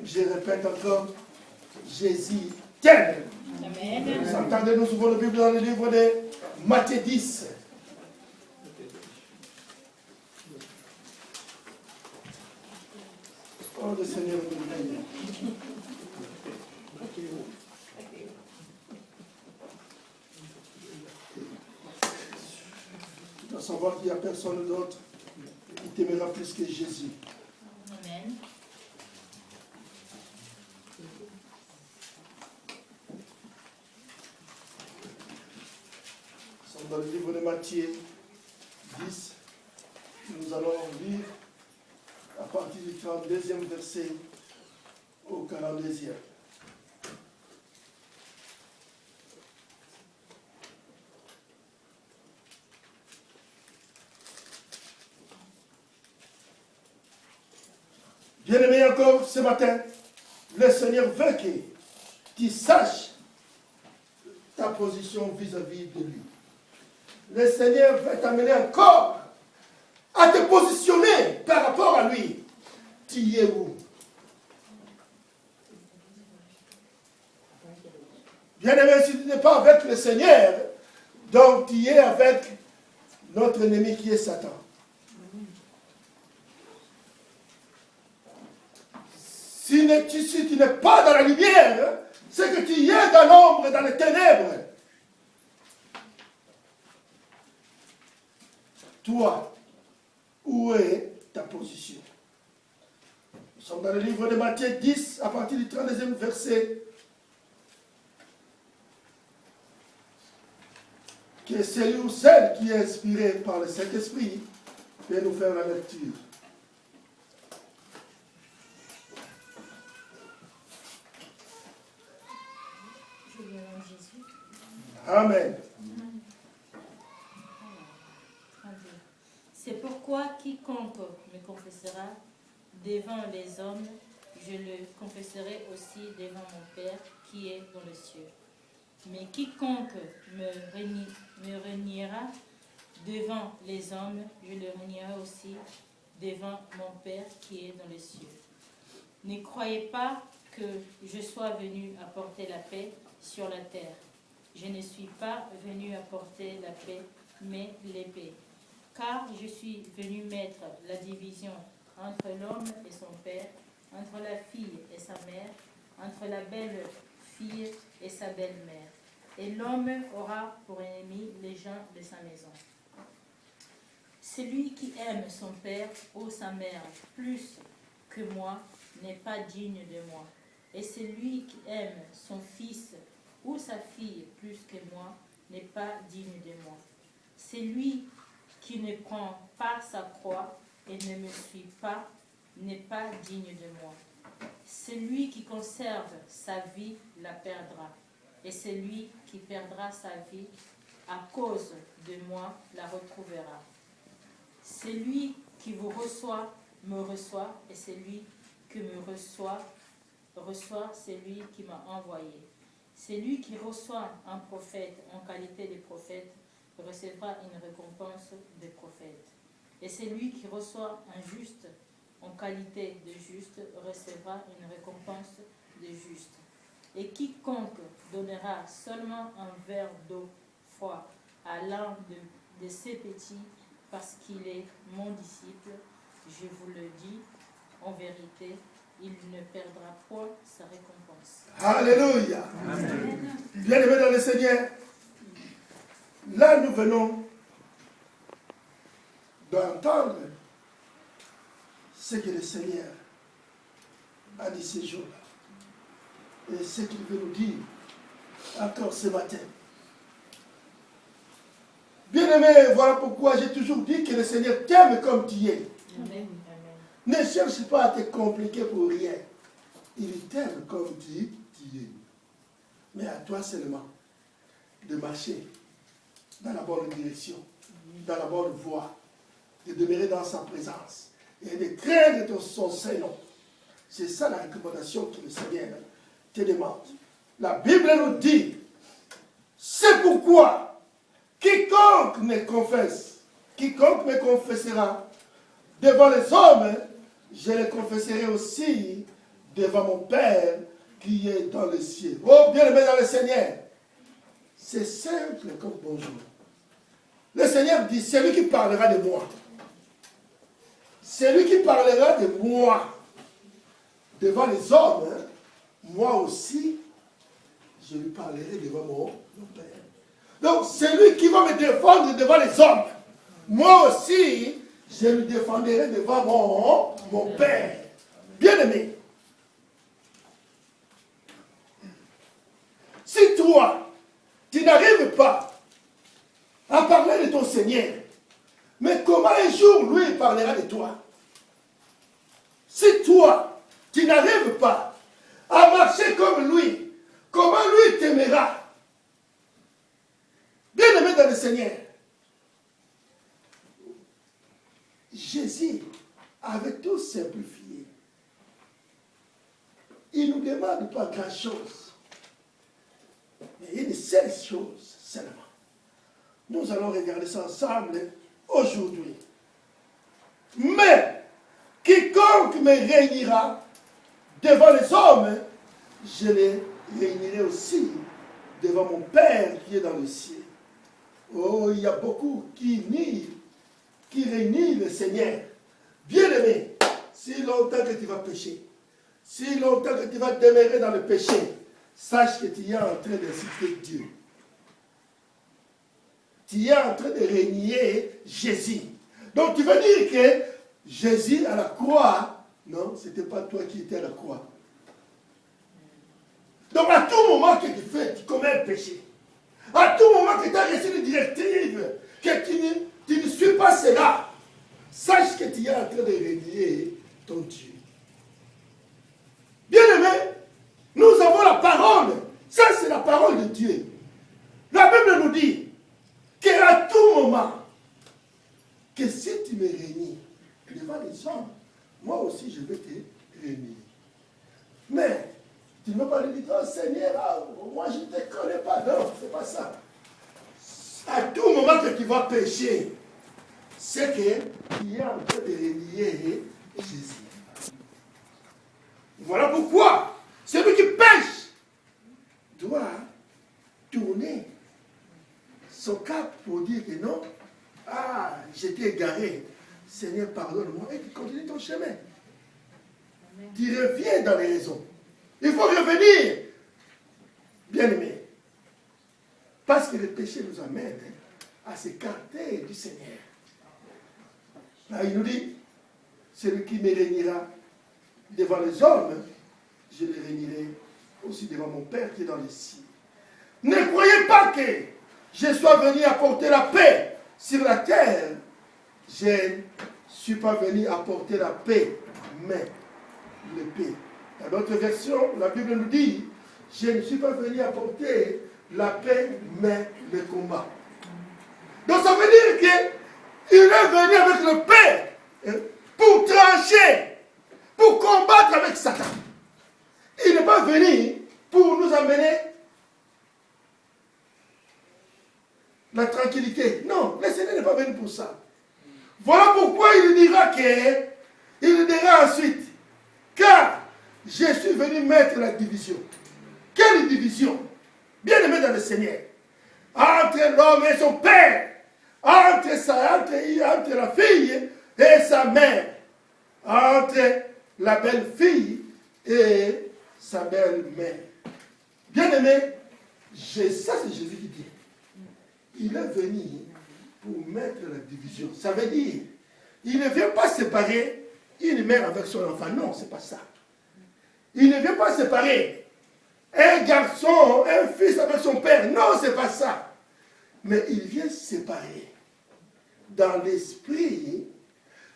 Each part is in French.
Je répète encore, Jésus t'aime. Amen. Vous entendez, nous ouvrons la Bible dans le livre de Matthieu 10. Oh, le Seigneur nous bénit. Tu dois savoir qu'il n'y a personne d'autre qui t'aimera plus que Jésus. Amen. Nous sommes dans le livre de Matthieu 10. Nous allons lire à partir du 32e verset au 42e. Bien-aimé, encore ce matin, le Seigneur veut que tu saches ta position vis-à-vis de lui. Le Seigneur veut t'amener encore à te positionner par rapport à lui. Tu y es où? Bien-aimé, si tu n'es pas avec le Seigneur, donc tu es avec notre ennemi qui est Satan. Si tu n'es pas dans la lumière, c'est que tu y es dans l'ombre, dans les ténèbres. Toi, où est ta position? Nous sommes dans le livre de Matthieu 10, à partir du 32e verset. Que celui ou celle qui est inspiré par le Saint-Esprit peut nous faire la lecture. Amen. C'est pourquoi quiconque me confessera devant les hommes, je le confesserai aussi devant mon Père qui est dans les cieux. Mais quiconque me reniera devant les hommes, je le renierai aussi devant mon Père qui est dans les cieux. Ne croyez pas que je sois venu apporter la paix sur la terre. Je ne suis pas venu apporter la paix, mais l'épée. Car je suis venu mettre la division entre l'homme et son père, entre la fille et sa mère, entre la belle-fille et sa belle-mère. Et l'homme aura pour ennemi les gens de sa maison. Celui qui aime son père ou sa mère plus que moi n'est pas digne de moi. Et celui qui aime son fils ou sa fille plus que moi n'est pas digne de moi. Celui qui ne prend pas sa croix et ne me suit pas n'est pas digne de moi. Celui qui conserve sa vie la perdra, et celui qui perdra sa vie à cause de moi la retrouvera. Celui qui vous reçoit me reçoit, et celui qui me reçoit celui qui m'a envoyé. Celui qui reçoit un prophète en qualité de prophète recevra une récompense de prophète. Et celui qui reçoit un juste en qualité de juste recevra une récompense de juste. Et quiconque donnera seulement un verre d'eau froid à l'un de ces petits, parce qu'il est mon disciple, je vous le dis, en vérité, il ne perdra point sa récompense. Alléluia. Bien-aimés dans le Seigneur, là nous venons d'entendre ce que le Seigneur a dit ces jours-là. Et ce qu'il veut nous dire encore ce matin. Bien-aimé, voilà pourquoi j'ai toujours dit que le Seigneur t'aime comme tu es. Amen. Ne cherche pas à te compliquer pour rien. Il t'aime comme tu es. Mais à toi seulement de marcher dans la bonne direction, dans la bonne voie, de demeurer dans sa présence et de craindre son Seigneur. C'est ça la recommandation que le Seigneur te demande. La Bible nous dit, c'est pourquoi quiconque me confessera devant les hommes, je le confesserai aussi devant mon Père qui est dans le ciel. Oh, bien-aimé dans le Seigneur. C'est simple comme bonjour. Le Seigneur dit, c'est lui qui parlera de moi. C'est lui qui parlera de moi devant les hommes. Hein. Moi aussi, je lui parlerai devant mon Père. Donc, c'est lui qui va me défendre devant les hommes. Moi aussi, je lui défendrai devant mon Père. Bien-aimé. Si toi, tu n'arrives pas à parler de ton Seigneur, mais comment un jour lui parlera de toi? Si toi, tu n'arrives pas à marcher comme lui, comment lui t'aimera? Bien-aimé dans le Seigneur, Jésus avait tout simplifié. Il ne nous demande pas grand-chose, mais une seule chose seulement. Nous allons regarder ça ensemble aujourd'hui. Mais quiconque me réunira devant les hommes, je les réunirai aussi devant mon Père qui est dans le ciel. Oh, il y a beaucoup qui réunissent le Seigneur. Bien-aimé, si longtemps que tu vas pécher, si longtemps que tu vas demeurer dans le péché, sache que tu es en train d'insulter Dieu. Tu es en train de régner Jésus. Donc tu veux dire que Jésus à la croix, non, ce n'était pas toi qui étais à la croix. Donc à tout moment que tu commets un péché, à tout moment que tu as reçu une directive, que tu ne suis pas cela, sache que tu es en train de régner ton Dieu. Bien-aimé, nous avons la parole. Ça, c'est la parole de Dieu. La Bible nous dit qu'à tout moment, que si tu me régnis devant les hommes, moi aussi je vais te régner. Mais tu ne vas pas lui dire, oh Seigneur, moi je ne te connais pas. Non, c'est pas ça. À tout moment que tu vas pécher, c'est que tu es en train de régner Jésus. Voilà pourquoi celui qui pêche doit tourner son cap pour dire que non, ah, j'étais égaré. Seigneur, pardonne-moi. Et tu continues ton chemin. Amen. Tu reviens dans les raisons. Il faut revenir, bien-aimé. Parce que le péché nous amène à s'écarter du Seigneur. Là, il nous dit, celui qui me réunira devant les hommes, je le réunirai aussi devant mon Père qui est dans les cieux. Ne croyez pas que je sois venu apporter la paix sur la terre. Je ne suis pas venu apporter la paix, mais le paix. Dans notre version, la Bible nous dit, je ne suis pas venu apporter la paix, mais le combat. Donc ça veut dire qu'il est venu avec le paix pour trancher, pour combattre avec Satan. Il n'est pas venu pour nous amener la tranquillité. Non, le Seigneur n'est pas venu pour ça. Voilà pourquoi il dira ensuite, car je suis venu mettre la division. Quelle division? Bien aimé dans le Seigneur. Entre l'homme et son père, entre la fille et sa mère, entre la belle-fille et sa belle-mère. Bien aimé, ça c'est Jésus qui dit. Il est venu pour mettre la division. Ça veut dire, il ne vient pas séparer une mère avec son enfant. Non, c'est pas ça. Il ne vient pas séparer un garçon, un fils avec son père. Non, c'est pas ça. Mais il vient séparer dans l'esprit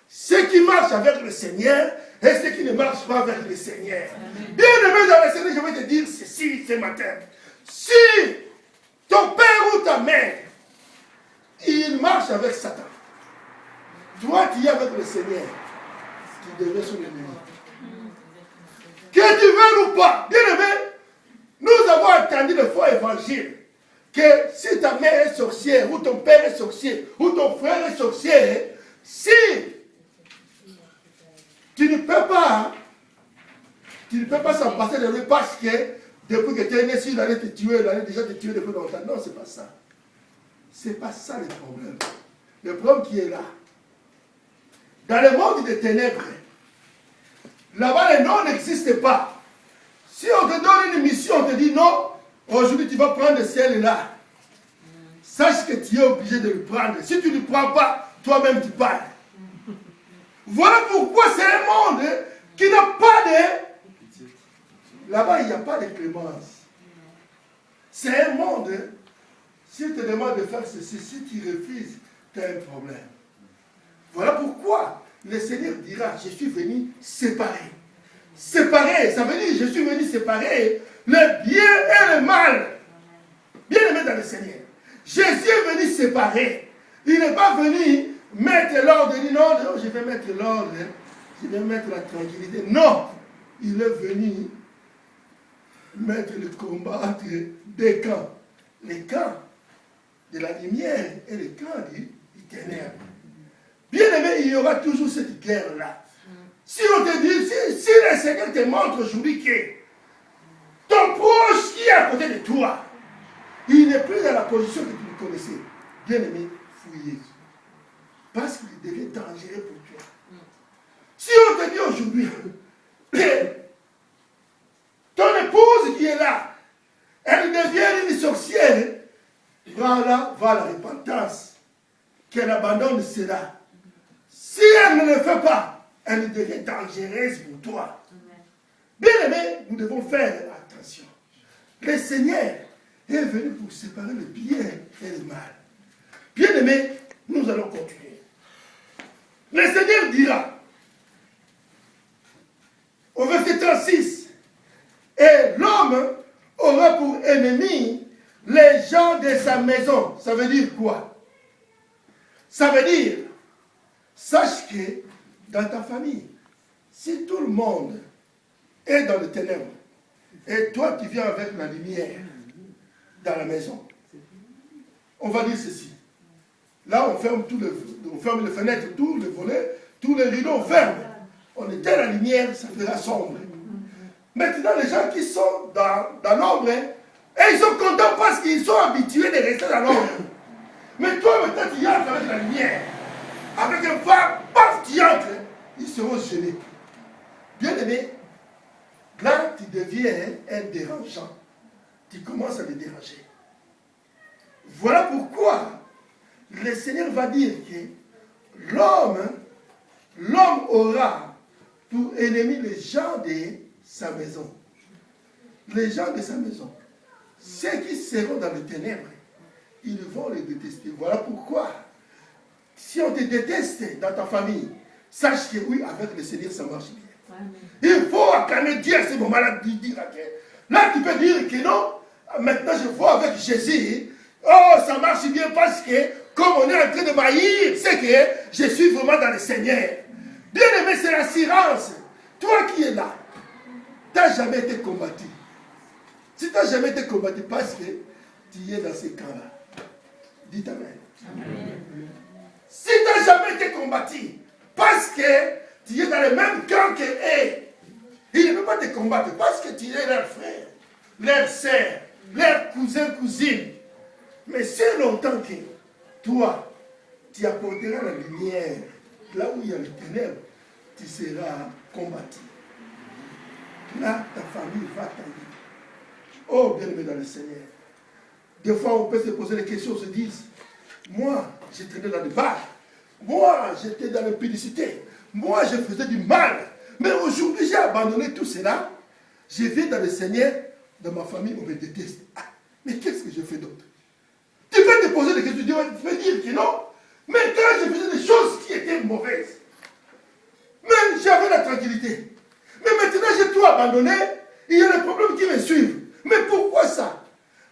ceux qui marchent avec le Seigneur et ceux qui ne marchent pas avec le Seigneur. Bien aimé dans le Seigneur, je vais te dire ceci ce matin. Si ton père ou ta mère, il marche avec Satan, toi tu es avec le Seigneur, tu deviens son ennemi. Que tu veuilles ou pas, bien aimé, nous avons entendu le faux évangile que si ta mère est sorcière, ou ton père est sorcier, ou ton frère est sorcier, si tu ne peux pas Tu ne peux pas s'en passer de lui parce que depuis que tu es né, il allait te tuer, il allait déjà te tuer depuis longtemps. Non, c'est pas ça. C'est pas ça le problème. Le problème qui est là. Dans le monde des ténèbres, là-bas, les noms n'existent pas. Si on te donne une mission, on te dit non, aujourd'hui tu vas prendre celle-là. Sache que tu es obligé de le prendre. Si tu ne le prends pas, toi-même tu parles. Voilà pourquoi c'est un monde qui n'a pas de... Là-bas, il n'y a pas de clémence. C'est un monde, si on te demande de faire ceci, si tu refuses, tu as un problème. Voilà pourquoi le Seigneur dira, je suis venu séparer. Séparer, ça veut dire, je suis venu séparer le bien et le mal. Bien aimé dans le Seigneur. Jésus est venu séparer. Il n'est pas venu mettre l'ordre, il dit non, non, je vais mettre l'ordre, je vais mettre la tranquillité. Non, il est venu mettre le combat entre deux camps. Les camps de la lumière et les camps du ténèbre. Bien aimé, il y aura toujours cette guerre-là. Si on te dit, si le Seigneur te montre aujourd'hui que ton proche qui est à côté de toi, il n'est plus dans la position que tu le connaissais. Bien aimé, fouillez. Parce qu'il devient dangereux pour toi. Si on te dit aujourd'hui, ton épouse qui est là, elle devient une sorcière, voilà, va la repentance, qu'elle abandonne cela. Si elle ne le fait pas, elle devient dangereuse pour toi. Bien aimé, nous devons faire attention. Le Seigneur est venu pour séparer le bien et le mal. Bien aimé, nous allons continuer. Le Seigneur dira, au verset 36, et l'homme aura pour ennemi les gens de sa maison. Ça veut dire quoi? Ça veut dire, sache que dans ta famille, si tout le monde est dans le ténèbre, et toi tu viens avec la lumière dans la maison, on va dire ceci. Là, on ferme les fenêtres, tous les volets, tous les rideaux, on ferme. On éteint la lumière, ça fera sombre. Maintenant, les gens qui sont dans l'ombre, et ils sont contents parce qu'ils sont habitués de rester dans l'ombre. Mais toi, maintenant, tu entres avec la lumière. Avec un phare, paf, tu entres. Ils seront gênés. Bien aimé, là, tu deviens un dérangeant. Tu commences à les déranger. Voilà pourquoi le Seigneur va dire que l'homme aura pour ennemi les gens de sa maison. Les gens de sa maison. Ceux qui seront dans les ténèbres, ils vont les détester. Voilà pourquoi, si on te déteste dans ta famille, sache que oui, avec le Seigneur, ça marche bien. Il faut acclamer Dieu à ce moment-là, dire à Dieu. Là, tu peux dire que non, maintenant je vois avec Jésus, oh, ça marche bien parce que, comme on est en train de m'haïr, c'est que je suis vraiment dans le Seigneur. Bien aimé, c'est l'assurance. Toi qui es là, tu n'as jamais été combattu. Si tu n'as jamais été combattu, parce que tu es dans ces camps-là. Dites Amen. Amen. Si tu n'as jamais été combattu, parce que tu es dans le même camp qu'eux, ils ne peuvent pas te combattre, parce que tu es leur frère, leur sœur, leur cousin, cousine. Mais c'est longtemps que toi, tu apporteras la lumière, là où il y a le ténèbre, tu seras combattu. Là, ta famille va t'aider. Oh, bien-aimé dans le Seigneur. Des fois, on peut se poser des questions, on se dit, moi, j'étais dans le bar. Moi, j'étais dans l'impudicité. Moi, je faisais du mal. Mais aujourd'hui, j'ai abandonné tout cela. Je viens dans le Seigneur. Dans ma famille, on me déteste. Ah, mais qu'est-ce que je fais d'autre? Tu peux te poser des questions, tu peux dire que non. Mais quand je faisais des choses qui étaient mauvaises, même j'avais la tranquillité. Mais maintenant, j'ai tout abandonné. Il y a des problèmes qui me suivent. Mais pourquoi ça?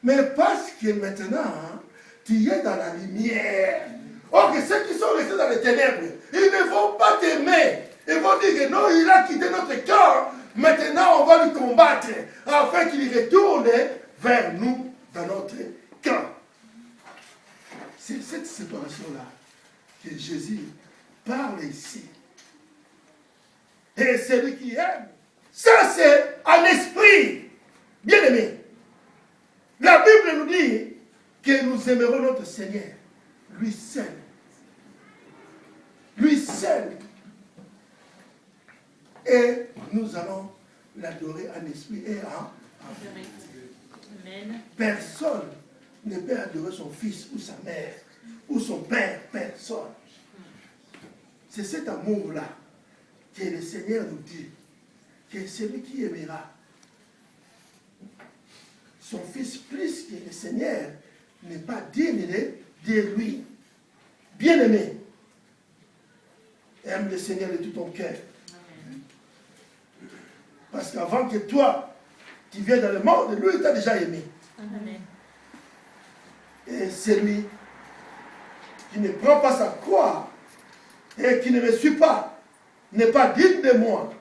Mais parce que maintenant, tu es dans la lumière. Or que ceux qui sont restés dans les ténèbres, ils ne vont pas t'aimer. Ils vont dire que non, il a quitté notre cœur. Maintenant, on va lui combattre afin qu'il retourne vers nous dans notre camp. C'est cette séparation-là que Jésus parle ici. Et celui qui aime Ça, c'est à l'esprit. Bien aimé. La Bible nous dit que nous aimerons notre Seigneur, lui seul. Lui seul. Et nous allons l'adorer en esprit et en Amen. Personne ne peut adorer son fils ou sa mère ou son père. Personne. C'est cet amour-là que le Seigneur nous dit que celui qui aimera son fils plus que le Seigneur n'est pas digne de lui. Bien-aimé, aime le Seigneur de tout ton cœur. Parce qu'avant que toi, tu viennes dans le monde, lui, il t'a déjà aimé. Amen. Et celui qui ne prend pas sa croix et qui ne me suit pas, n'est pas digne de moi.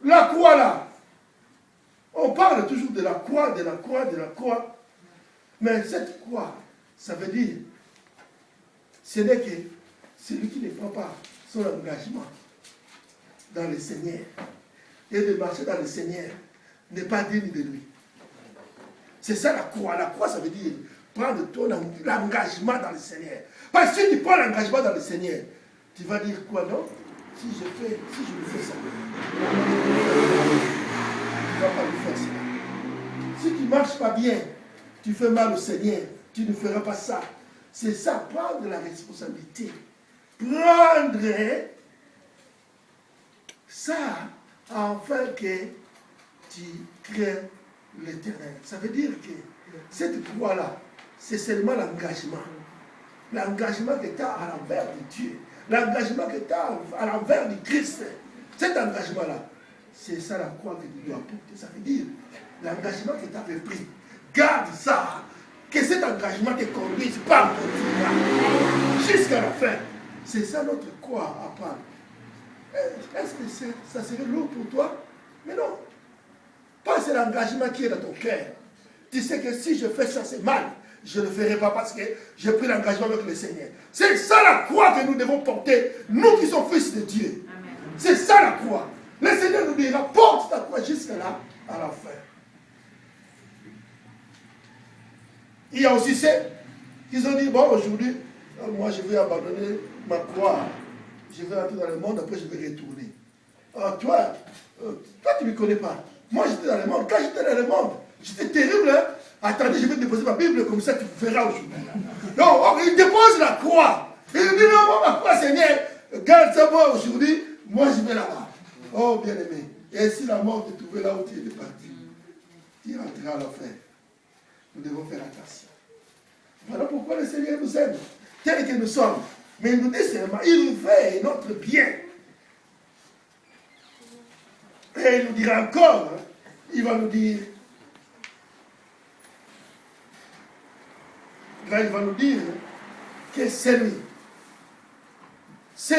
La croix là, on parle toujours de la croix, de la croix, de la croix. Mais cette croix, ça veut dire, ce n'est que celui qui ne prend pas son engagement dans le Seigneur et de marcher dans le Seigneur n'est pas digne de lui. C'est ça la croix. La croix, ça veut dire prendre ton engagement dans le Seigneur. Parce que si tu prends l'engagement dans le Seigneur, tu vas dire quoi, non? Si je le fais ça, tu ne vas pas lui faire ça. Si tu ne marches pas bien, tu fais mal au Seigneur, tu ne feras pas ça. C'est ça, prendre la responsabilité. Prendre ça afin que tu crées l'éternel. Ça veut dire que cette croix-là, c'est seulement l'engagement. L'engagement que tu as à l'envers de Dieu. L'engagement que tu as à l'envers du Christ. Cet engagement-là, c'est ça la croix que tu dois porter. Ça veut dire l'engagement que tu avais pris. Garde ça. Que cet engagement te conduise par ton jusqu'à la fin. C'est ça notre croix à prendre. Est-ce que ça serait lourd pour toi? Mais non. Pas c'est l'engagement qui est dans ton cœur. Tu sais que si je fais ça, c'est mal. Je ne le ferai pas parce que j'ai pris l'engagement avec le Seigneur. C'est ça la croix que nous devons porter, nous qui sommes fils de Dieu. C'est ça la croix. Le Seigneur nous dira, porte ta croix jusqu'à là, à la fin. Il y a aussi ceux qui ont dit, bon, aujourd'hui, moi je vais abandonner ma croix. Je vais entrer dans le monde, après je vais retourner. Alors toi, tu ne me connais pas. Moi j'étais dans le monde. Quand j'étais dans le monde, j'étais terrible. Hein? Attendez, je vais déposer ma Bible comme ça, tu verras aujourd'hui. Donc, il dépose la croix. Il dit, non, moi, ma croix, Seigneur, garde ça moi aujourd'hui, moi je vais là-bas. Oh, bien-aimé. Et si la mort te trouvait là où tu es parti, tu rentreras à l'enfer. Nous devons faire attention. Voilà pourquoi le Seigneur nous aime, tel que nous sommes. Mais il nous dit seulement, il nous veille notre bien. Et il nous dira encore, hein, il va nous dire, là il va nous dire que c'est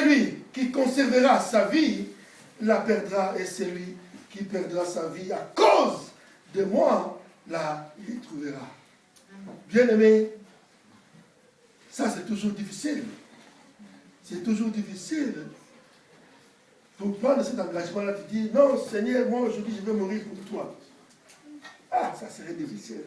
lui qui conservera sa vie, la perdra, et celui qui perdra sa vie à cause de moi, la retrouvera. Bien-aimé, ça c'est toujours difficile. C'est toujours difficile. Pour prendre cet engagement-là, tu dis, non Seigneur, moi aujourd'hui je vais mourir pour toi. Ah, ça serait difficile.